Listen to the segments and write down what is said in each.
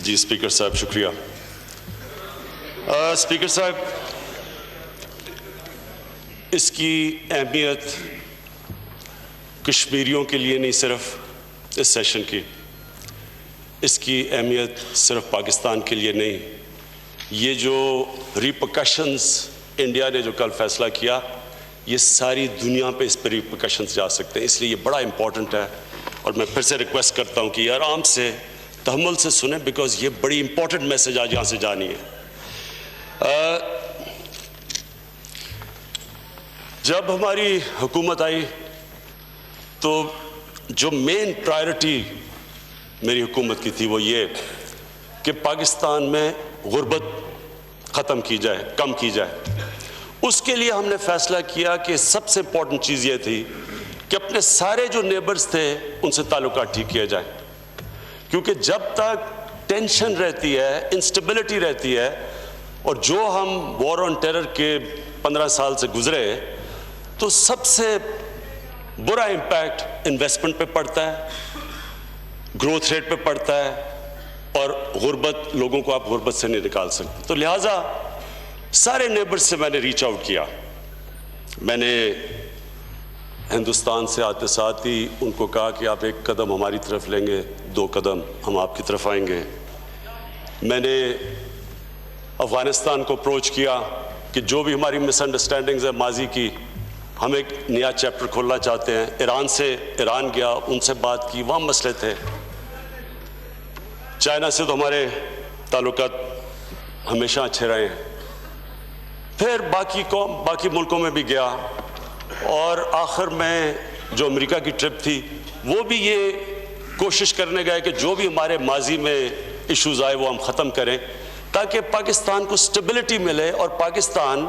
جی speaker صاحب شکریہ. Speaker صاحب، اس کی اہمیت کشمیریوں کے لیے نہیں صرف اس سیشن کی، اس کی اہمیت صرف پاکستان کے لیے نہیں. یہ جو ریپرکشنز انڈیا نے جو کل فیصلہ کیا، یہ ساری دنیا پہ اس پہ ریپرکشنز جا سکتے ہیں. اس لیے یہ بڑا امپورٹنٹ ہے، اور میں پھر سے ریکویسٹ کرتا ہوں کہ یہ آرام سے تحمل سے سنیں، بیکاز یہ بڑی امپورٹنٹ میسج آج یہاں سے جانی ہے. جب ہماری حکومت آئی تو جو مین پرائرٹی میری حکومت کی تھی وہ یہ کہ پاکستان میں غربت ختم کی جائے، کم کی جائے. اس کے لیے ہم نے فیصلہ کیا کہ سب سے امپورٹنٹ چیز یہ تھی کہ اپنے سارے جو نیبرز تھے ان سے تعلقات ٹھیک کیے جائیں، کیونکہ جب تک ٹینشن رہتی ہے، انسٹیبلٹی رہتی ہے، اور جو ہم وار آن ٹیرر کے 15 سال سے گزرے، تو سب سے برا امپیکٹ انویسٹمنٹ پہ پڑتا ہے، گروتھ ریٹ پہ پڑتا ہے، اور غربت، لوگوں کو آپ غربت سے نہیں نکال سکتے. تو لہٰذا سارے نیبرز سے میں نے ریچ آؤٹ کیا. میں نے ہندوستان سے آتے ساتھ ہی ان کو کہا کہ آپ 1 قدم ہماری طرف لیں گے، 2 قدم ہم آپ کی طرف آئیں گے. میں نے افغانستان کو اپروچ کیا کہ جو بھی ہماری مس انڈرسٹینڈنگز ہیں ماضی کی، ہم ایک نیا چیپٹر کھولنا چاہتے ہیں. ایران گیا، ان سے بات کی، وہاں مسئلے تھے. چائنا سے تو ہمارے تعلقات ہمیشہ اچھے رہے ہیں. پھر باقی ملکوں میں بھی گیا، اور آخر میں جو امریکہ کی ٹرپ تھی وہ بھی یہ کوشش کرنے گئے کہ جو بھی ہمارے ماضی میں ایشوز آئے وہ ہم ختم کریں، تاکہ پاکستان کو سٹیبلٹی ملے اور پاکستان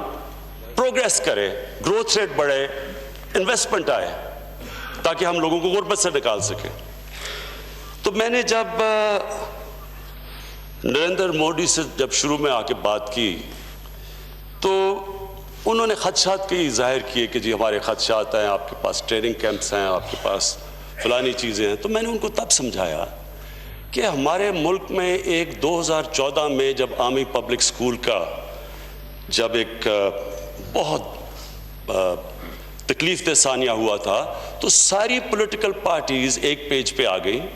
پروگریس کرے، گروتھ ریٹ بڑھے، انویسٹمنٹ آئے، تاکہ ہم لوگوں کو غربت سے نکال سکیں. تو میں نے جب نریندر مودی سے جب شروع میں آ کے بات کی تو انہوں نے خدشات کی ظاہر کیے کہ جی ہمارے خدشات ہیں، آپ کے پاس ٹریننگ کیمپس ہیں، آپ کے پاس فلانی چیزیں ہیں. تو میں نے ان کو تب سمجھایا کہ ہمارے ملک میں ایک 2014 میں جب عامی پبلک اسکول کا جب ایک بہت تکلیف دہ ثانیہ ہوا تھا، تو ساری پولیٹیکل پارٹیز ایک پیج پہ آ گئیں،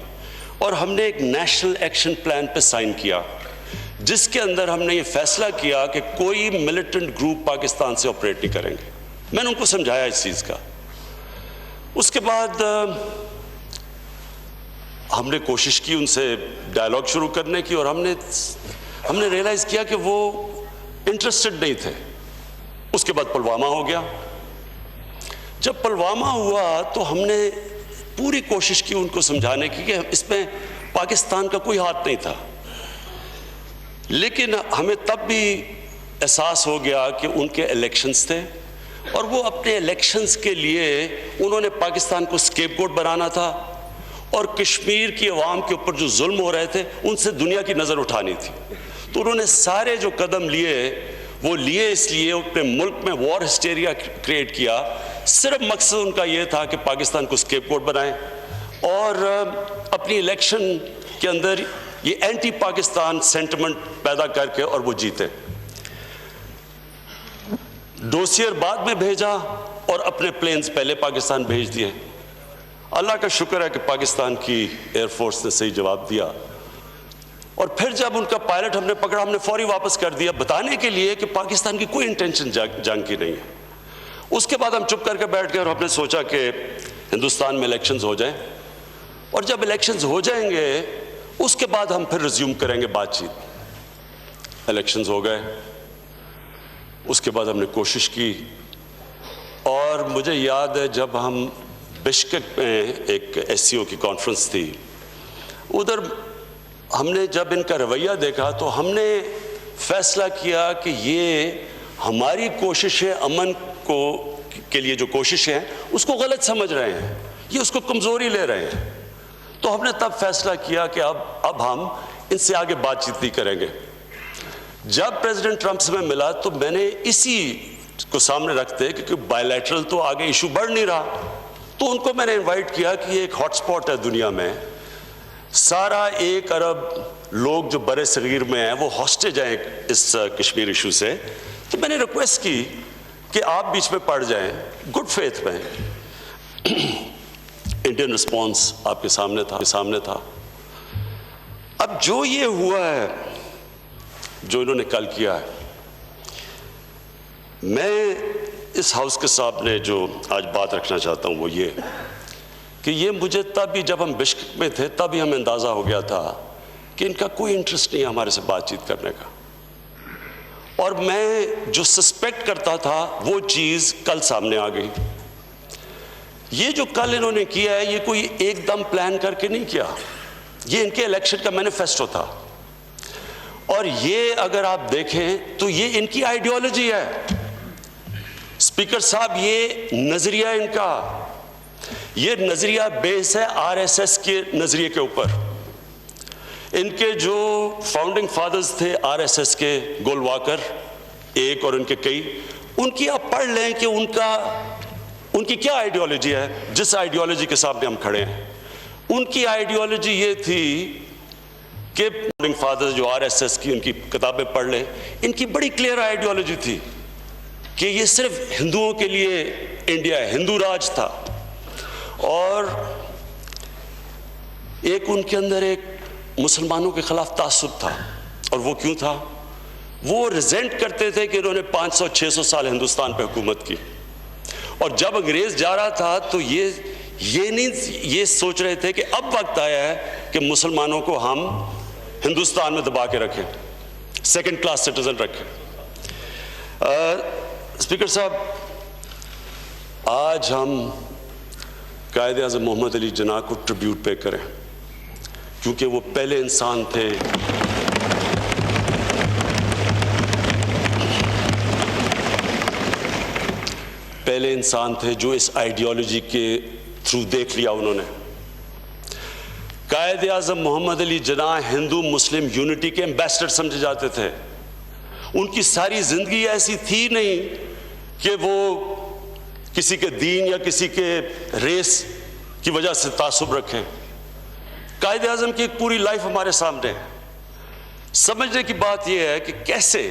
اور ہم نے ایک نیشنل ایکشن پلان پہ سائن کیا، جس کے اندر ہم نے یہ فیصلہ کیا کہ کوئی ملیٹنٹ گروپ پاکستان سے آپریٹ نہیں کریں گے. میں نے ان کو سمجھایا اس چیز کا. اس کے بعد ہم نے کوشش کی ان سے ڈائلاگ شروع کرنے کی، اور ہم نے ریئلائز کیا کہ وہ انٹرسٹڈ نہیں تھے. اس کے بعد پلوامہ ہو گیا. جب پلوامہ ہوا تو ہم نے پوری کوشش کی ان کو سمجھانے کی کہ اس میں پاکستان کا کوئی ہاتھ نہیں تھا. لیکن ہمیں تب بھی احساس ہو گیا کہ ان کے الیکشنز تھے، اور وہ اپنے الیکشنز کے لیے انہوں نے پاکستان کو اسکیپ گوٹ بنانا تھا، اور کشمیر کی عوام کے اوپر جو ظلم ہو رہے تھے ان سے دنیا کی نظر اٹھانی تھی. تو انہوں نے سارے جو قدم لیے وہ لیے اس لیے اپنے ملک میں وار ہسٹیریا کریٹ کیا. صرف مقصد ان کا یہ تھا کہ پاکستان کو اسکیپ گوٹ بنائیں، اور اپنی الیکشن کے اندر یہ اینٹی پاکستان سینٹیمنٹ پیدا کر کے اور وہ جیتے. ڈوسیئر بعد میں بھیجا اور اپنے پلینز پہلے پاکستان بھیج دیے. اللہ کا شکر ہے کہ پاکستان کی ایئر فورس نے صحیح جواب دیا، اور پھر جب ان کا پائلٹ ہم نے پکڑا، ہم نے فوری واپس کر دیا، بتانے کے لیے کہ پاکستان کی کوئی انٹینشن جنگ کی نہیں ہے. اس کے بعد ہم چپ کر کے بیٹھ گئے، اور ہم نے سوچا کہ ہندوستان میں الیکشنز ہو جائیں، اور جب الیکشنز ہو جائیں گے اس کے بعد ہم پھر ریزیوم کریں گے بات چیت. الیکشنز ہو گئے، اس کے بعد ہم نے کوشش کی، اور مجھے یاد ہے جب ہم بشکک میں ایک ایس سی او کی کانفرنس تھی، ادھر ہم نے جب ان کا رویہ دیکھا تو ہم نے فیصلہ کیا کہ یہ ہماری کوششیں امن کے لیے جو کوششیں ہیں اس کو غلط سمجھ رہے ہیں، یہ اس کو کمزوری لے رہے ہیں. تو ہم نے تب فیصلہ کیا کہ اب ہم ان سے آگے بات چیت نہیں کریں گے. جب پریزیڈنٹ ٹرمپ سے میں ملا تو میں نے اسی کو سامنے رکھتے کیونکہ بائی لیٹرل تو آگے ایشو بڑھ نہیں رہا، تو ان کو میں نے انوائٹ کیا کہ یہ ایک ہاٹ سپاٹ ہے دنیا میں، سارا 1 ارب لوگ جو برے صغیر میں ہیں وہ ہاسٹیج ہیں اس کشمیر ایشو سے. تو میں نے ریکویسٹ کی کہ آپ بیچ میں پڑ جائیں گڈ فیتھ میں. انڈین رسپانس آپ کے سامنے تھا. اب جو یہ ہوا ہے، جو انہوں نے کل کیا ہے، میں اس ہاؤس کے سامنے جو آج بات رکھنا چاہتا ہوں وہ یہ کہ یہ مجھے تب ہی جب ہم بشکک میں تھے تب ہی ہمیں اندازہ ہو گیا تھا کہ ان کا کوئی انٹرسٹ نہیں ہے ہمارے سے بات چیت کرنے کا. اور میں جو سسپیکٹ کرتا تھا وہ چیز کل سامنے آ گئی. یہ جو کل انہوں نے کیا ہے یہ کوئی ایک دم پلان کر کے نہیں کیا، یہ ان کے الیکشن کا مینیفیسٹو تھا. اور یہ اگر آپ دیکھیں تو یہ ان کی آئیڈیالوجی ہے. اسپیکر صاحب، یہ نظریہ ان کا، یہ نظریہ بیس ہے RSS کے نظریے کے اوپر. ان کے جو فاؤنڈنگ فادرز تھے RSS کے، گول واکر ایک اور ان کے کئی، ان کی آپ پڑھ لیں کہ ان کی کیا آئیڈیالوجی ہے. جس آئیڈیالوجی کے سامنے ہم کھڑے ہیں، ان کی آئیڈیالوجی یہ تھی کہ فاؤنڈنگ فادرز جو RSS کی، ان کی کتابیں پڑھ لیں، ان کی بڑی کلیئر آئیڈیالوجی تھی کہ یہ صرف ہندوؤں کے لیے انڈیا ہے، ہندو راج تھا. اور ایک ان کے اندر ایک مسلمانوں کے خلاف تعصب تھا. اور وہ کیوں تھا؟ وہ ریزینٹ کرتے تھے کہ انہوں نے 500-600 سال ہندوستان پہ حکومت کی، اور جب انگریز جا رہا تھا تو یہ سوچ رہے تھے کہ اب وقت آیا ہے کہ مسلمانوں کو ہم ہندوستان میں دبا کے رکھیں، سیکنڈ کلاس سٹیزن رکھیں. اسپیکر صاحب، آج ہم قائد اعظم محمد علی جناح کو ٹریبیوٹ پے کریں، کیونکہ وہ پہلے انسان تھے جو اس آئیڈیالوجی کے تھرو دیکھ لیا انہوں نے. قائد اعظم محمد علی جناح ہندو مسلم یونٹی کے ایمبیسڈر سمجھے جاتے تھے. ان کی ساری زندگی ایسی تھی نہیں کہ وہ کسی کے دین یا کسی کے ریس کی وجہ سے تعصب رکھیں. قائد اعظم کی ایک پوری لائف ہمارے سامنے ہے. سمجھنے کی بات یہ ہے کہ کیسے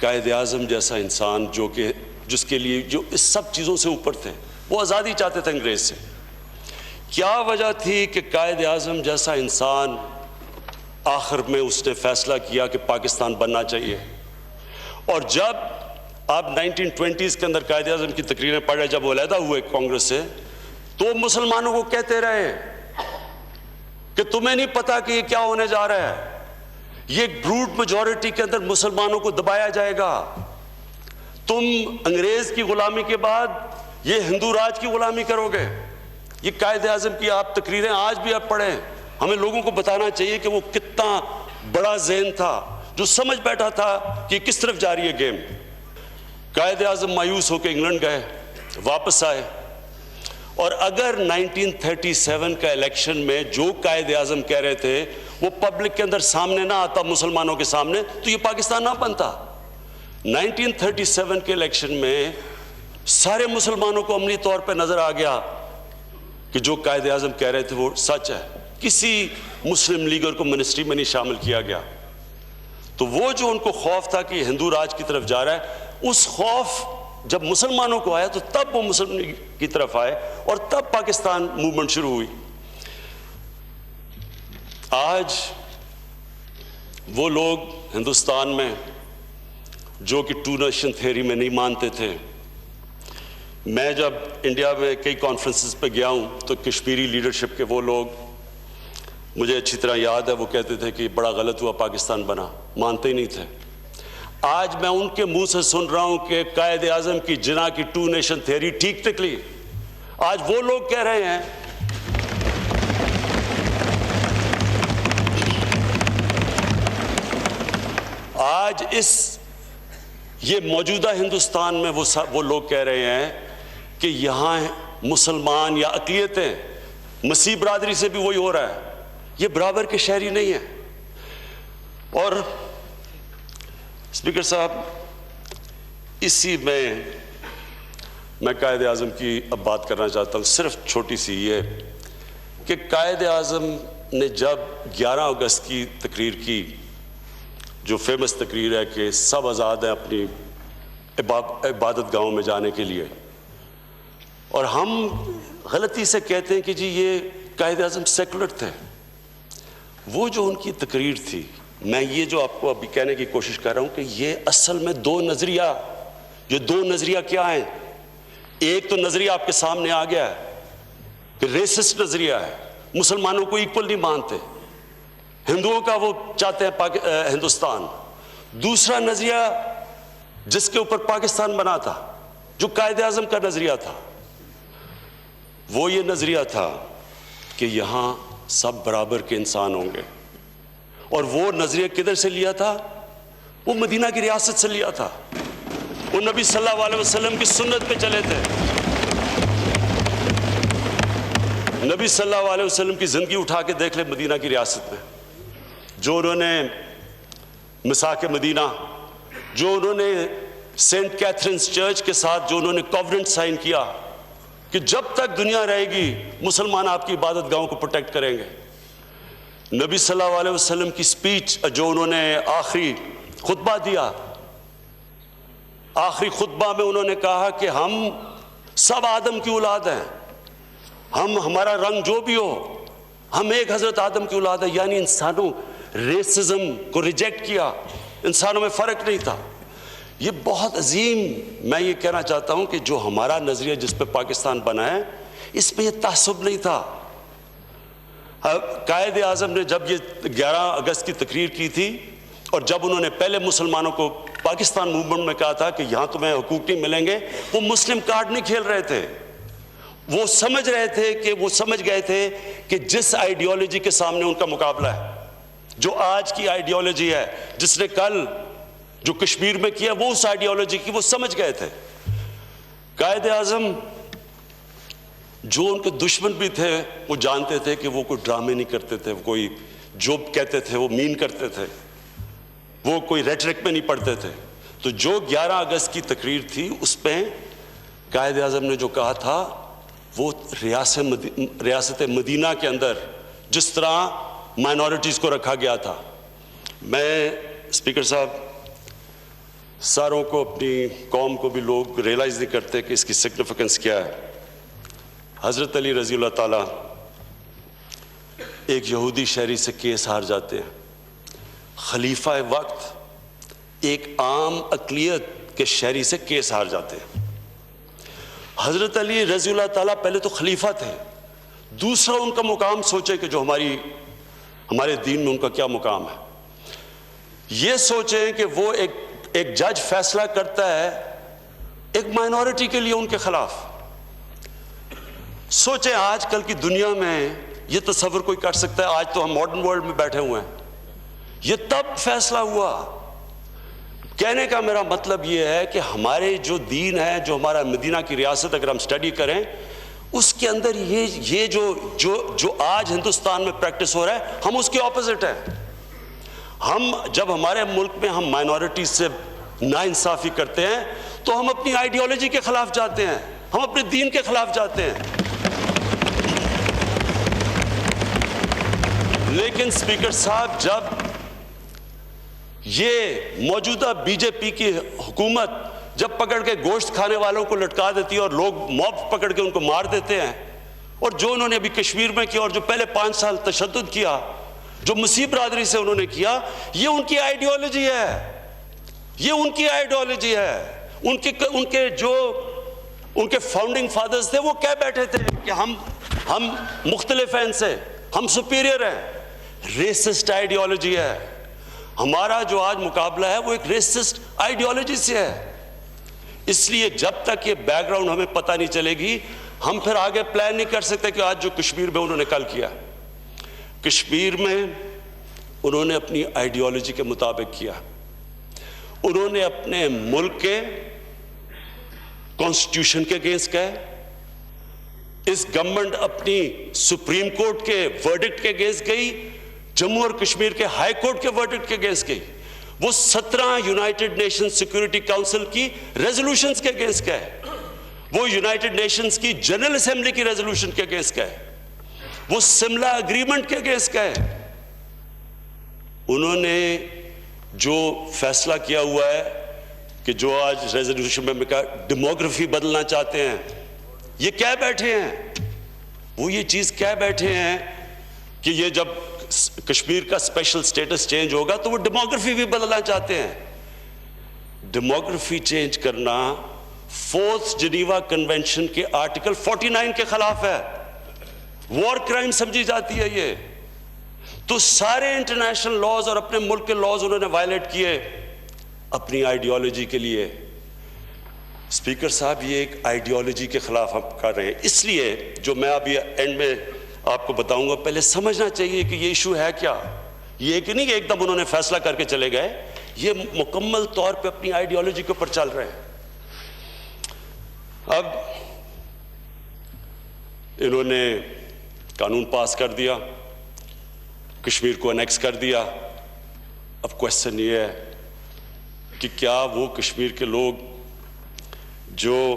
قائد اعظم جیسا انسان جس کے لیے جو اس سب چیزوں سے اوپر تھے، وہ آزادی چاہتے تھے انگریز سے، کیا وجہ تھی کہ قائد اعظم جیسا انسان آخر میں اس نے فیصلہ کیا کہ پاکستان بننا چاہیے. اور جب آپ 1920s کے اندر قائد اعظم کی تقریریں پڑھے، جب وہ علیحدہ ہوئے کانگریس سے، تو مسلمانوں کو کہتے رہے کہ تمہیں نہیں پتا کہ یہ کیا ہونے جا رہا ہے، یہ بروٹ میجورٹی کے اندر مسلمانوں کو دبایا جائے گا، تم انگریز کی غلامی کے بعد یہ ہندو راج کی غلامی کرو گے. یہ قائد اعظم کی آپ تقریریں آج بھی آپ پڑھیں، ہمیں لوگوں کو بتانا چاہیے کہ وہ کتنا بڑا ذہن تھا جو سمجھ بیٹھا تھا کہ کس طرف جا رہی ہے گیم. قائد اعظم مایوس ہو کے انگلینڈ گئے، واپس آئے، اور اگر 1937 کا الیکشن میں جو قائد اعظم کہہ رہے تھے وہ پبلک کے اندر سامنے نہ آتا، مسلمانوں کے سامنے، تو یہ پاکستان نہ بنتا. 1937 کے الیکشن میں سارے مسلمانوں کو عملی طور پہ نظر آ گیا کہ جو قائد اعظم کہہ رہے تھے وہ سچ ہے. کسی مسلم لیڈر کو منسٹری میں نہیں شامل کیا گیا. تو وہ جو ان کو خوف تھا کہ ہندو راج کی طرف جا رہا ہے، اس خوف جب مسلمانوں کو آیا تو تب وہ مسلم لیگ کی طرف آئے اور تب پاکستان موومنٹ شروع ہوئی. آج وہ لوگ ہندوستان میں جو کہ ٹو نیشن تھیوری میں نہیں مانتے تھے، میں جب انڈیا میں کئی کانفرنسز پہ گیا ہوں تو کشمیری لیڈرشپ کے وہ لوگ، مجھے اچھی طرح یاد ہے، وہ کہتے تھے کہ بڑا غلط ہوا پاکستان بنا، مانتے ہی نہیں تھے. آج میں ان کے منہ سے سن رہا ہوں کہ قائد اعظم کی جناح کی ٹو نیشن تھیوری ٹھیک نکلی. آج وہ لوگ کہہ رہے ہیں آج یہ موجودہ ہندوستان میں وہ لوگ کہہ رہے ہیں کہ یہاں مسلمان یا اقلیتیں، مسیح برادری سے بھی وہی ہو رہا ہے، یہ برابر کے شہری نہیں ہیں. اور اسپیکر صاحب، اسی میں قائد اعظم کی اب بات کرنا چاہتا ہوں، صرف چھوٹی سی یہ کہ قائد اعظم نے جب 11 اگست کی تقریر کی، جو فیمس تقریر ہے کہ سب آزاد ہیں اپنی عبادت گاہوں میں جانے کے لیے، اور ہم غلطی سے کہتے ہیں کہ جی یہ قائد اعظم سیکولر تھے، وہ جو ان کی تقریر تھی، میں یہ جو آپ کو ابھی کہنے کی کوشش کر رہا ہوں کہ یہ اصل میں دو نظریہ کیا ہیں؟ ایک تو نظریہ آپ کے سامنے آ گیا ہے کہ ریسسٹ نظریہ ہے، مسلمانوں کو ایکول نہیں مانتے، ہندوؤں کا وہ چاہتے ہیں ہندوستان۔ دوسرا نظریہ جس کے اوپر پاکستان بنا تھا، جو قائد اعظم کا نظریہ تھا، وہ یہ نظریہ تھا کہ یہاں سب برابر کے انسان ہوں گے۔ اور وہ نظریہ کدھر سے لیا تھا؟ وہ مدینہ کی ریاست سے لیا تھا، وہ نبی صلی اللہ علیہ وسلم کی سنت پہ چلے تھے۔ نبی صلی اللہ علیہ وسلم کی زندگی اٹھا کے دیکھ لے مدینہ کی ریاست میں، جو انہوں نے مساک مدینہ، جو انہوں نے سینٹ کیتھرینز چرچ کے ساتھ جو انہوں نے کووننٹ سائن کیا کہ جب تک دنیا رہے گی مسلمان آپ کی عبادت گاہوں کو پروٹیکٹ کریں گے۔ نبی صلی اللہ علیہ وسلم کی سپیچ جو انہوں نے آخری خطبہ دیا، آخری خطبہ میں انہوں نے کہا کہ ہم سب آدم کی اولاد ہیں، ہمارا رنگ جو بھی ہو، ہم ایک حضرت آدم کی اولاد ہے، یعنی انسانوں ریسزم کو ریجیکٹ کیا، انسانوں میں فرق نہیں تھا۔ یہ بہت عظیم، میں یہ کہنا چاہتا ہوں کہ جو ہمارا نظریہ جس پہ پاکستان بنا ہے، اس پہ یہ تعصب نہیں تھا۔ قائد اعظم نے جب یہ 11 اگست کی تقریر کی تھی، اور جب انہوں نے پہلے مسلمانوں کو پاکستان موومنٹ میں کہا تھا کہ یہاں تمہیں حقوق نہیں ملیں گے، وہ مسلم کارڈ نہیں کھیل رہے تھے، وہ سمجھ گئے تھے کہ جس آئیڈیالوجی کے سامنے ان کا مقابلہ ہے، جو آج کی آئیڈیالوجی ہے، جس نے کل جو کشمیر میں کیا وہ اس آئیڈیالوجی کی وہ سمجھ گئے تھے۔ قائد اعظم جو ان کے دشمن بھی تھے وہ جانتے تھے کہ وہ کوئی ڈرامے نہیں کرتے تھے، کوئی جو کہتے تھے وہ مین کرتے تھے، وہ کوئی ریٹرک میں نہیں پڑھتے تھے۔ تو جو 11 اگست کی تقریر تھی اس پہ قائد اعظم نے جو کہا تھا وہ ریاست مدینہ کے اندر جس طرح مائنورٹیز کو رکھا گیا تھا۔ میں اسپیکر صاحب، ساروں کو، اپنی قوم کو بھی لوگ ریئلائز نہیں کرتے کہ اس کی سگنیفیکنس کیا ہے۔ حضرت علی رضی اللہ تعالیٰ ایک یہودی شہری سے کیس ہار جاتے ہیں، خلیفہ وقت ایک عام اقلیت کے شہری سے کیس ہار جاتے ہیں۔ حضرت علی رضی اللہ تعالیٰ پہلے تو خلیفہ تھے، دوسرا ان کا مقام سوچے کہ جو ہمارے دین میں ان کا کیا مقام ہے۔ یہ سوچیں کہ وہ ایک جج فیصلہ کرتا ہے ایک مائنورٹی کے لیے ان کے خلاف۔ سوچیں آج کل کی دنیا میں یہ تصور کوئی کر سکتا ہے؟ آج تو ہم ماڈرن ورلڈ میں بیٹھے ہوئے ہیں، یہ تب فیصلہ ہوا۔ کہنے کا میرا مطلب یہ ہے کہ ہمارے جو دین ہے، جو ہمارا مدینہ کی ریاست اگر ہم سٹڈی کریں، اس کے اندر یہ جو آج ہندوستان میں پریکٹس ہو رہا ہے، ہم اس کے اپوزٹ ہیں۔ جب ہمارے ملک میں ہم مائنورٹیز سے ناانصافی کرتے ہیں تو ہم اپنی آئیڈیالوجی کے خلاف جاتے ہیں، ہم اپنے دین کے خلاف جاتے ہیں۔ لیکن اسپیکر صاحب، جب یہ موجودہ بی جے پی کی حکومت جب پکڑ کے گوشت کھانے والوں کو لٹکا دیتی ہے اور لوگ موب پکڑ کے ان کو مار دیتے ہیں، اور جو انہوں نے ابھی کشمیر میں کیا اور جو پہلے 5 سال تشدد کیا، جو مسیح برادری سے انہوں نے کیا، یہ ان کی آئیڈیالوجی ہے، یہ ان کی آئیڈیالوجی ہے۔ ان کے فاؤنڈنگ فادرز تھے، وہ کہہ بیٹھے تھے کہ ہم مختلف ہیں ان سے، ہم سپیریئر ہیں۔ ریسسٹ آئیڈیالوجی ہے ہمارا، جو آج مقابلہ ہے وہ ایک ریسسٹ آئیڈیالوجی سے ہے۔ اس لیے جب تک یہ بیک گراؤنڈ ہمیں پتہ نہیں چلے گی، ہم پھر آگے پلان نہیں کر سکتے کہ آج جو کشمیر میں انہوں نے کل کیا، کشمیر میں انہوں نے اپنی آئیڈیالوجی کے مطابق کیا، انہوں نے اپنے ملک کے کانسٹیٹیوشن کے اگینسٹ گئے، اس گورنمنٹ اپنی سپریم کورٹ کے ورڈکٹ کے اگینسٹ گئی، جموں اور کشمیر کے ہائی کورٹ کے ورڈکٹ کے اگینسٹ گئی، وہ 17 یونائٹڈ نیشن سیکورٹی کاؤنسل کی ریزولوشنز کے اگینسٹ گئے، وہ یونائٹڈ نیشنز کی جنرل اسمبلی کی ریزولوشن کے اگینسٹ گئے، وہ سملا اگریمنٹ کے اگینسٹ گئے. انہوں نے جو فیصلہ کیا ہوا ہے کہ جو آج ریزولوشن میں کہا ڈیموگرافی بدلنا چاہتے ہیں, یہ کہہ بیٹھے ہیں, وہ یہ چیز کہہ بیٹھے ہیں کہ یہ جب کشمیر کا اسپیشل سٹیٹس چینج ہوگا تو وہ ڈیموگرافی بھی بدلنا چاہتے ہیں. ڈیموگرافی چینج کرنا فورتھ جنیوا کنونشن کے آرٹیکل 49 کے خلاف ہے, وار کرائم سمجھی جاتی ہے یہ. تو سارے انٹرنیشنل لاز اور اپنے ملک کے لاز انہوں نے وائلیٹ کیے اپنی آئیڈیالوجی کے لیے. اسپیکر صاحب, یہ ایک آئیڈیالوجی کے خلاف ہم کر رہے ہیں. اس لیے جو میں ابھی اینڈ میں آپ کو بتاؤں گا, پہلے سمجھنا چاہیے کہ یہ ایشو ہے کیا. یہ کہ نہیں کہ ایک دم انہوں نے فیصلہ کر کے چلے گئے, یہ مکمل طور پہ اپنی آئیڈیالوجی کے اوپر چل رہے ہیں. اب انہوں نے قانون پاس کر دیا, کشمیر کو انیکس کر دیا. اب کوشچن یہ ہے کہ کیا وہ کشمیر کے لوگ جو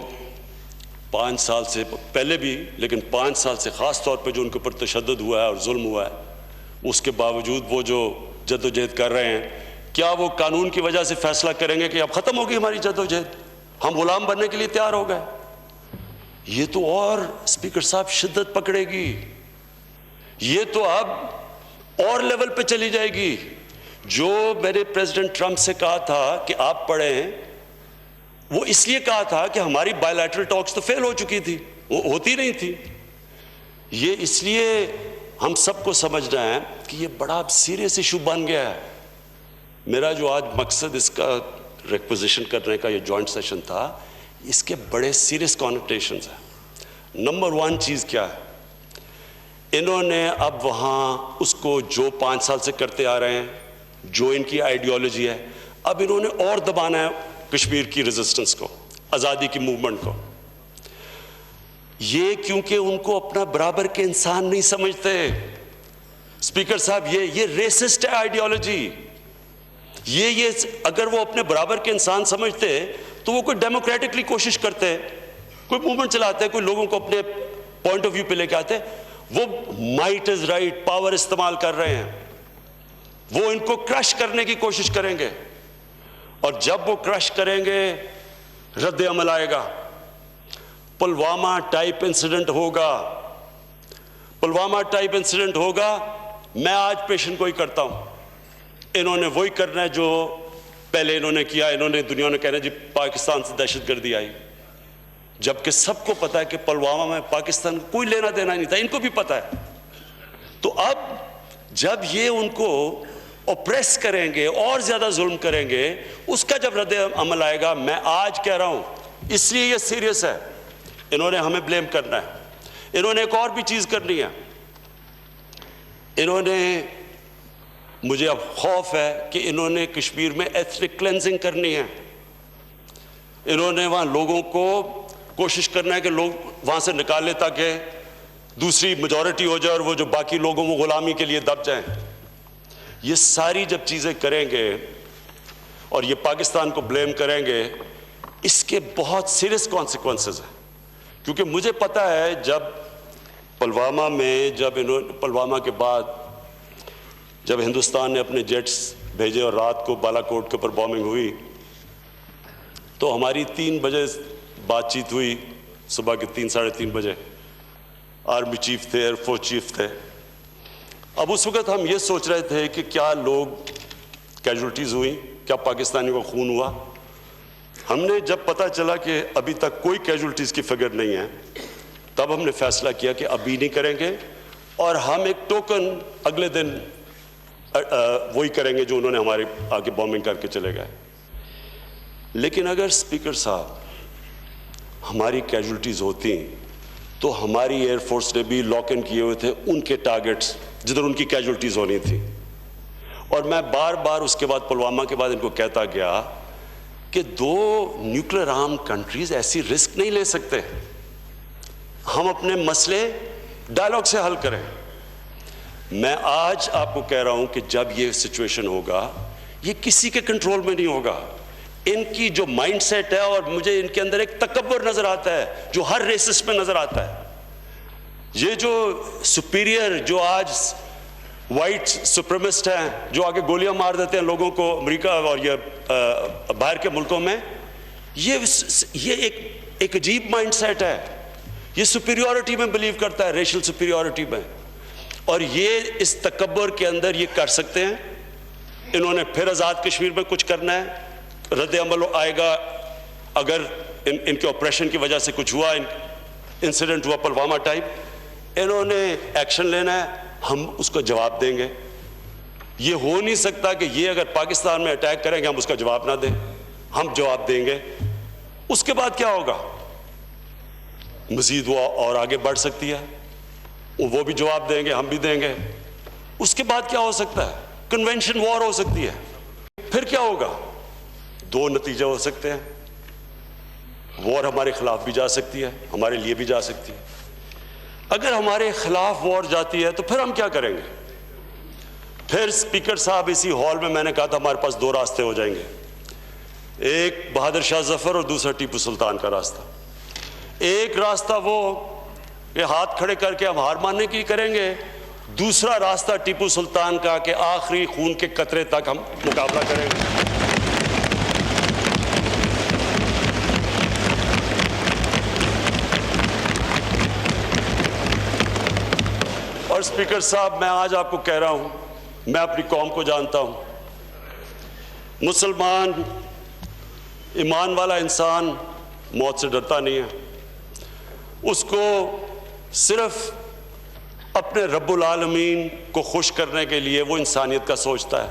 5 سال سے پہلے بھی, لیکن 5 سال سے خاص طور پہ جو ان کے اوپر تشدد ہوا ہے اور ظلم ہوا ہے, اس کے باوجود وہ جو جدوجہد کر رہے ہیں, کیا وہ قانون کی وجہ سے فیصلہ کریں گے کہ اب ختم ہوگی ہماری جدوجہد, ہم غلام بننے کے لیے تیار ہو گئے؟ یہ تو اور اسپیکر صاحب شدت پکڑے گی, یہ تو اب اور لیول پہ چلی جائے گی. جو میں نے پریزیڈنٹ ٹرمپ سے کہا تھا کہ آپ پڑھیں, وہ اس لیے کہا تھا کہ ہماری بائیلیٹرل ٹاکس تو فیل ہو چکی تھی, وہ ہوتی نہیں تھی. یہ اس لیے ہم سب کو سمجھنا ہے کہ یہ بڑا سیریس ایشو بن گیا ہے. میرا جو آج مقصد اس کا ریکوزیشن کرنے کا یہ جوائنٹ سیشن تھا, اس کے بڑے سیریس کانوٹیشنز ہیں. نمبر 1 چیز کیا ہے, انہوں نے اب وہاں اس کو جو 5 سال سے کرتے آ رہے ہیں, جو ان کی آئیڈیالوجی ہے, اب انہوں نے اور دبانا ہے کشمیر کی ریزسٹنس کو, آزادی کی موومنٹ کو. یہ کیونکہ ان کو اپنا برابر کے انسان نہیں سمجھتے. اسپیکر صاحب, یہ ریسسٹ ہے آئیڈیالوجی. یہ اگر وہ اپنے برابر کے انسان سمجھتے تو وہ کوئی ڈیموکریٹکلی کوشش کرتے, کوئی موومنٹ چلاتے, کوئی لوگوں کو اپنے پوائنٹ آف ویو پہ لے کے آتے. وہ مائٹ از رائٹ پاور استعمال کر رہے ہیں, وہ ان کو کرش کرنے کی کوشش کریں گے, اور جب وہ کرش کریں گے رد عمل آئے گا. پلوامہ ٹائپ انسیڈنٹ ہوگا, پلوامہ ٹائپ انسیڈنٹ ہوگا. میں آج پیشن گوئی کرتا ہوں, انہوں نے وہی کرنا ہے جو پہلے انہوں نے کیا. انہوں نے دنیا نے کہنا جی پاکستان سے دہشت گردی آئی, جبکہ سب کو پتا ہے کہ پلوامہ میں پاکستان کو کوئی لینا دینا نہیں تھا, ان کو بھی پتا ہے. تو اب جب یہ ان کو اوپریس کریں گے اور زیادہ ظلم کریں گے, اس کا جب رد عمل آئے گا. میں آج کہہ رہا ہوں, اس لیے یہ سیریس ہے. انہوں نے ہمیں بلیم کرنا ہے. انہوں نے ایک اور بھی چیز کرنی ہے. انہوں نے, مجھے اب خوف ہے کہ انہوں نے کشمیر میں ایتھنک کلینزنگ کرنی ہے. انہوں نے وہاں لوگوں کو کوشش کرنا ہے کہ لوگ وہاں سے نکال لیں تاکہ دوسری میجورٹی ہو جائے اور وہ جو باقی لوگوں وہ غلامی کے لیے دب جائیں. یہ ساری جب چیزیں کریں گے اور یہ پاکستان کو بلیم کریں گے, اس کے بہت سیریس کانسیکوینسز ہیں. کیونکہ مجھے پتا ہے جب پلوامہ میں, پلوامہ کے بعد جب ہندوستان نے اپنے جیٹس بھیجے اور رات کو بالا کوٹ کے اوپر بامبنگ ہوئی, تو ہماری 3 بجے بات چیت ہوئی, صبح کے 3 ساڑھے 3 بجے. آرمی چیف تھے, ایئر فورس چیف تھے. اب اس وقت ہم یہ سوچ رہے تھے کہ کیا لوگ کیجولٹیز ہوئیں, کیا پاکستانیوں کا خون ہوا. ہم نے جب پتہ چلا کہ ابھی تک کوئی کیجولٹیز کی فگر نہیں ہے, تب ہم نے فیصلہ کیا کہ ابھی نہیں کریں گے, اور ہم ایک ٹوکن اگلے دن وہی کریں گے جو انہوں نے ہمارے آگے بامبنگ کر کے چلے گئے. لیکن اگر اسپیکر صاحب ہماری کیجولٹیز ہوتی تو ہماری ایئر فورس نے بھی لاک ان کیے ہوئے تھے ان کے ٹارگٹس جدھر ان کی کیجولٹیز ہونی تھی. اور میں بار بار اس کے بعد پلوامہ کے بعد ان کو کہتا گیا کہ 2 نیوکلیر آرم کنٹریز ایسی رسک نہیں لے سکتے. ہم اپنے مسئلے ڈائلاگ سے حل کریں. میں آج آپ کو کہہ رہا ہوں کہ جب یہ سچویشن ہوگا, یہ کسی کے کنٹرول میں نہیں ہوگا. ان کی جو مائنڈ سیٹ ہے, اور مجھے ان کے اندر ایک تکبر نظر آتا ہے جو ہر ریسس میں نظر آتا ہے. یہ جو سپیریئر جو آج وائٹ سپریمسٹ ہیں جو آگے گولیاں مار دیتے ہیں لوگوں کو امریکہ اور یہ باہر کے ملکوں میں، یہ ایک عجیب مائنڈ سیٹ ہے. یہ سپیریورٹی میں بلیو کرتا ہے، ریشل سپیریورٹی میں، اور یہ اس تکبر کے اندر یہ کر سکتے ہیں. انہوں نے پھر آزاد کشمیر میں کچھ کرنا ہے، رد عمل آئے گا اگر ان کے آپریشن کی وجہ سے کچھ ہوا، انسیڈنٹ ہوا پلوامہ ٹائپ، انہوں نے ایکشن لینا ہے، ہم اس کو جواب دیں گے. یہ ہو نہیں سکتا کہ یہ اگر پاکستان میں اٹیک کریں گے ہم اس کا جواب نہ دیں، ہم جواب دیں گے. اس کے بعد کیا ہوگا؟ مزید وہ اور آگے بڑھ سکتی ہے، وہ بھی جواب دیں گے، ہم بھی دیں گے. اس کے بعد کیا ہو سکتا ہے؟ کنونشن وار ہو سکتی ہے. پھر کیا ہوگا؟ دو نتیجے ہو سکتے ہیں. وار ہمارے خلاف بھی جا سکتی ہے، ہمارے لیے بھی جا سکتی ہے. اگر ہمارے خلاف وار جاتی ہے تو پھر ہم کیا کریں گے؟ پھر اسپیکر صاحب اسی ہال میں نے کہا تھا ہمارے پاس دو راستے ہو جائیں گے، ایک بہادر شاہ ظفر اور دوسرا ٹیپو سلطان کا راستہ. ایک راستہ وہ کہ ہاتھ کھڑے کر کے ہم ہار ماننے کی کریں گے، دوسرا راستہ ٹیپو سلطان کا کہ آخری خون کے قطرے تک ہم مقابلہ کریں گے. اور اسپیکر صاحب، میں آج آپ کو کہہ رہا ہوں، میں اپنی قوم کو جانتا ہوں. مسلمان ایمان والا انسان موت سے ڈرتا نہیں ہے. اس کو صرف اپنے رب العالمین کو خوش کرنے کے لیے وہ انسانیت کا سوچتا ہے،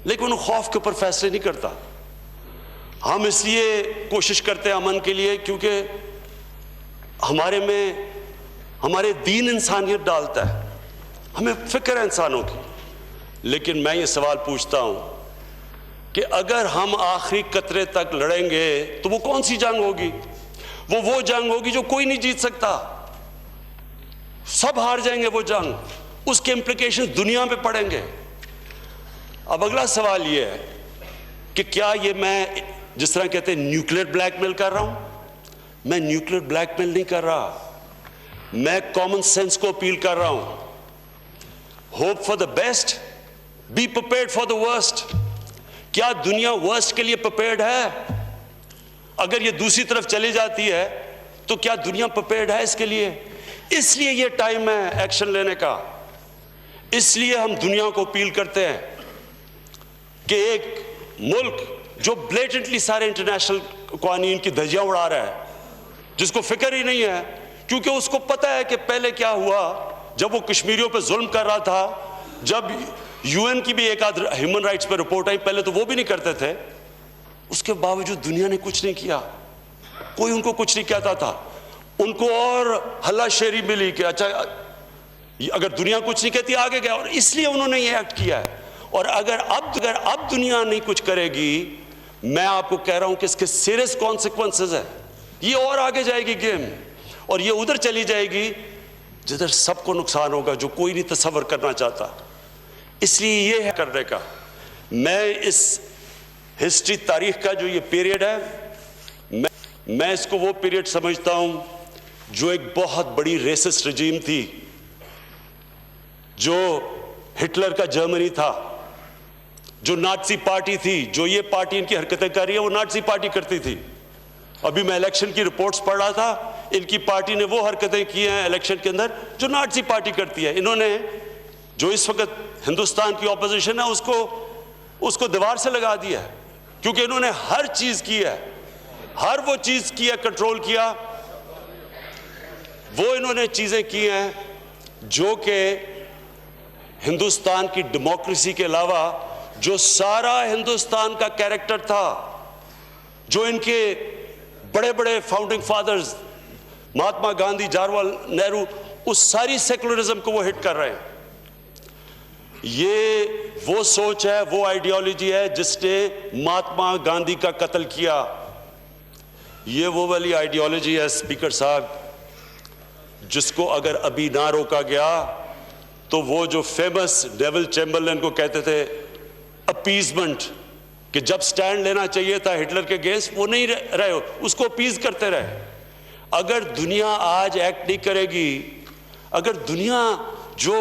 لیکن وہ خوف کے اوپر فیصلے نہیں کرتا. ہم اس لیے کوشش کرتے ہیں امن کے لیے کیونکہ ہمارے دین انسانیت ڈالتا ہے، ہمیں فکر ہے انسانوں کی. لیکن میں یہ سوال پوچھتا ہوں کہ اگر ہم آخری قطرے تک لڑیں گے تو وہ کون سی جنگ ہوگی؟ وہ جنگ ہوگی جو کوئی نہیں جیت سکتا، سب ہار جائیں گے وہ جنگ. اس کے امپلیکیشن دنیا پہ پڑیں گے. اب اگلا سوال یہ ہے کہ کیا یہ میں جس طرح کہتے ہیں نیوکلیر بلیک میل کر رہا ہوں؟ میں نیوکلیر بلیک میل نہیں کر رہا، میں کامن سینس کو اپیل کر رہا ہوں. Hope for the best, be prepared for the worst. کیا دنیا ورسٹ کے لیے پریپیئرڈ ہے؟ اگر یہ دوسری طرف چلی جاتی ہے تو کیا دنیا پریپیئرڈ ہے اس کے لیے؟ اس لیے یہ ٹائم ہے ایکشن لینے کا. اس لیے ہم دنیا کو اپیل کرتے ہیں کہ ایک ملک جو بلیٹنٹلی سارے انٹرنیشنل قوانین کی دھجیاں اڑا رہا ہے، جس کو فکر ہی نہیں ہے، کیونکہ اس کو پتہ ہے کہ پہلے کیا ہوا جب وہ کشمیریوں پہ ظلم کر رہا تھا. جب یو این کی بھی ایک آدھ ہیومن رائٹس پہ رپورٹ آئی، پہلے تو وہ بھی نہیں کرتے تھے. اس کے باوجود دنیا نے کچھ نہیں کیا، کوئی ان کو کچھ نہیں کہتا تھا. ان کو اور ہلا شیری ملی کہ اچھا اگر دنیا کچھ نہیں کہتی آگے گیا، اور اس لیے انہوں نے یہ ایکٹ کیا ہے. اور اگر اب دنیا نہیں کچھ کرے گی، میں آپ کو کہہ رہا ہوں کہ اس کے سیریس کانسیکوینسز ہیں. یہ اور آگے جائے گی گیم، اور یہ ادھر چلی جائے گی جدھر سب کو نقصان ہوگا، جو کوئی نہیں تصور کرنا چاہتا. اس لیے یہ ہے کرنے کا. میں اس ہسٹری تاریخ کا جو یہ پیریڈ ہے، میں اس کو وہ پیریڈ سمجھتا ہوں جو ایک بہت بڑی ریسسٹ رجیم تھی، جو ہٹلر کا جرمنی تھا، جو نازی پارٹی تھی. جو یہ پارٹی ان کی حرکتیں کر رہی ہے وہ نازی پارٹی کرتی تھی. ابھی میں الیکشن کی رپورٹس پڑھ رہا تھا، ان کی پارٹی نے وہ حرکتیں کی ہیں الیکشن کے اندر جو نازی پارٹی کرتی ہے. انہوں نے جو اس وقت ہندوستان کی اپوزیشن ہے اس کو دیوار سے لگا دیا ہے، کیونکہ انہوں نے ہر چیز کی ہے، ہر وہ چیز کی ہے، کنٹرول کیا. وہ انہوں نے چیزیں کی ہیں جو کہ ہندوستان کی ڈیموکریسی کے علاوہ جو سارا ہندوستان کا کیریکٹر تھا، جو ان کے بڑے بڑے فاؤنڈنگ فادرز مہاتما گاندھی، جواہر لال نہرو، اس ساری سیکولرزم کو وہ ہٹ کر رہے ہیں. یہ وہ سوچ ہے، وہ آئیڈیالوجی ہے جس نے مہاتما گاندھی کا قتل کیا. یہ وہ والی آئیڈیالوجی ہے اسپیکر صاحب جس کو اگر ابھی نہ روکا گیا تو وہ جو فیمس ڈیول چیمبرلین کو کہتے تھے اپیزمنٹ، کہ جب سٹینڈ لینا چاہیے تھا ہٹلر کے اگینسٹ وہ نہیں رہے، اس کو اپیز کرتے رہے. اگر دنیا آج ایکٹ نہیں کرے گی اگر دنیا جو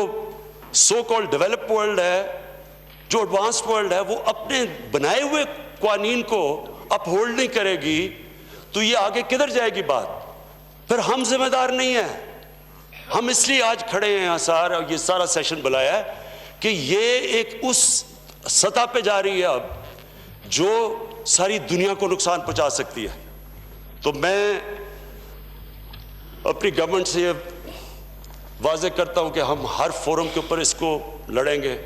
سو کال ڈیولپ ورلڈ ہے، جو ایڈوانسڈ ورلڈ ہے، وہ اپنے بنائے ہوئے قوانین کو اپ ہولڈ نہیں کرے گی تو یہ آگے کدھر جائے گی بات؟ پھر ہم ذمہ دار نہیں ہیں۔ ہم اس لیے آج کھڑے ہیں یہاں سار اور یہ سارا سیشن بلایا ہے کہ یہ ایک اس سطح پہ جا رہی ہے اب جو ساری دنیا کو نقصان پہنچا سکتی ہے۔ تو میں اپنی گورنمنٹ سے یہ واضح کرتا ہوں کہ ہم ہر فورم کے اوپر اس کو لڑیں گے،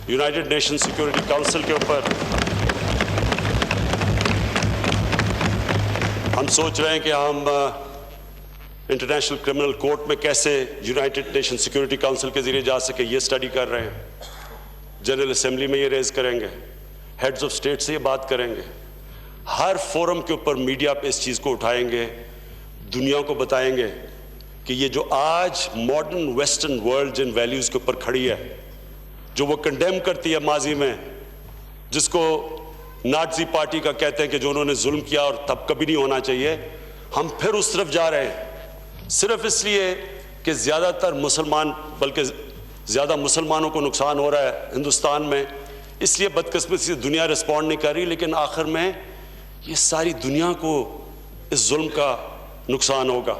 یونائٹڈ نیشن سیکورٹی کونسل کے اوپر ہم سوچ رہے ہیں کہ ہم انٹرنیشنل کرمنل کورٹ میں کیسے یونائٹڈ نیشن سیکورٹی کونسل کے ذریعے جا سکے، یہ سٹڈی کر رہے ہیں۔ جنرل اسمبلی میں یہ ریز کریں گے، ہیڈز آف اسٹیٹ سے یہ بات کریں گے، ہر فورم کے اوپر میڈیا پہ اس چیز کو اٹھائیں گے، دنیا کو بتائیں گے کہ یہ جو آج ماڈرن ویسٹرن ورلڈ جن ویلیوز کے اوپر کھڑی ہے، جو وہ کنڈیم کرتی ہے ماضی میں، جس کو نازی پارٹی کا کہتے ہیں کہ جو انہوں نے ظلم کیا اور تب کبھی نہیں ہونا چاہیے، ہم پھر اس طرف جا رہے ہیں صرف اس لیے کہ زیادہ تر مسلمان، بلکہ زیادہ مسلمانوں کو نقصان ہو رہا ہے ہندوستان میں، اس لیے بدقسمتی سے دنیا رسپونڈ نہیں کر رہی، لیکن آخر میں یہ ساری دنیا کو اس ظلم کا نقصان ہوگا۔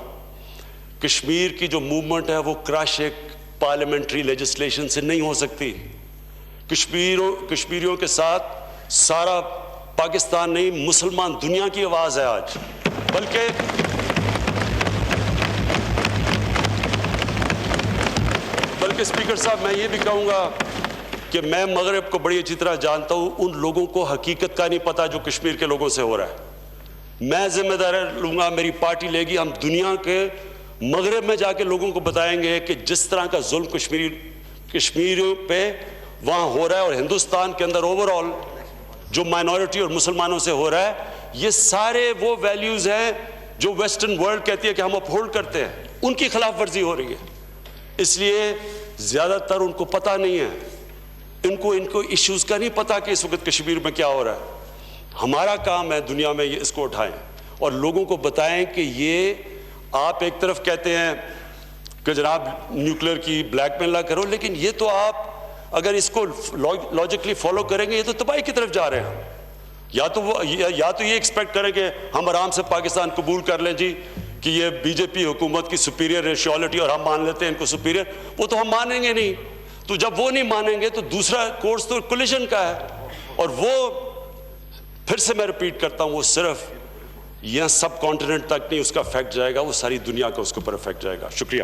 کشمیر کی جو موومنٹ ہے وہ کراش ایک پارلیمنٹری لیجسلیشن سے نہیں ہو سکتی۔ کشمیریوں کے ساتھ سارا پاکستان نہیں، مسلمان دنیا کی آواز ہے آج۔ بلکہ اسپیکر صاحب میں یہ بھی کہوں گا کہ میں مغرب کو بڑی اچھی طرح جانتا ہوں، ان لوگوں کو حقیقت کا نہیں پتا جو کشمیر کے لوگوں سے ہو رہا ہے۔ میں ذمہ داری لوں گا، میری پارٹی لے گی، ہم دنیا کے مغرب میں جا کے لوگوں کو بتائیں گے کہ جس طرح کا ظلم کشمیریوں پہ وہاں ہو رہا ہے، اور ہندوستان کے اندر اوور آل جو مائنورٹی اور مسلمانوں سے ہو رہا ہے، یہ سارے وہ ویلیوز ہیں جو ویسٹرن ورلڈ کہتی ہے کہ ہم اپہولڈ کرتے ہیں، ان کی خلاف ورزی ہو رہی ہے۔ اس لیے زیادہ تر ان کو پتہ نہیں ہے، ان کو ایشوز کا نہیں پتہ کہ اس وقت کشمیر میں کیا ہو رہا ہے۔ ہمارا کام ہے دنیا میں اس کو اٹھائیں اور لوگوں کو بتائیں کہ یہ آپ ایک طرف کہتے ہیں کہ جناب نیوکلیر کی بلیک میل نہ کرو، لیکن یہ تو آپ اگر اس کو لاجکلی فالو کریں گے یہ تو تباہی کی طرف جا رہے ہیں۔ یا تو یہ ایکسپیکٹ کریں کہ ہم آرام سے پاکستان قبول کر لیں جی کہ یہ بی جے پی حکومت کی سپیریئر ریشیالٹی اور ہم مان لیتے ہیں ان کو سپیریئر، وہ تو ہم مانیں گے نہیں۔ تو جب وہ نہیں مانیں گے تو دوسرا کورس تو کولیشن کا ہے، اور وہ پھر سے میں ریپیٹ کرتا ہوں، وہ صرف یہ سب کانٹیننٹ تک نہیں اس کا افیکٹ جائے گا، وہ ساری دنیا کا اس کے اوپر افیکٹ جائے گا۔ شکریہ۔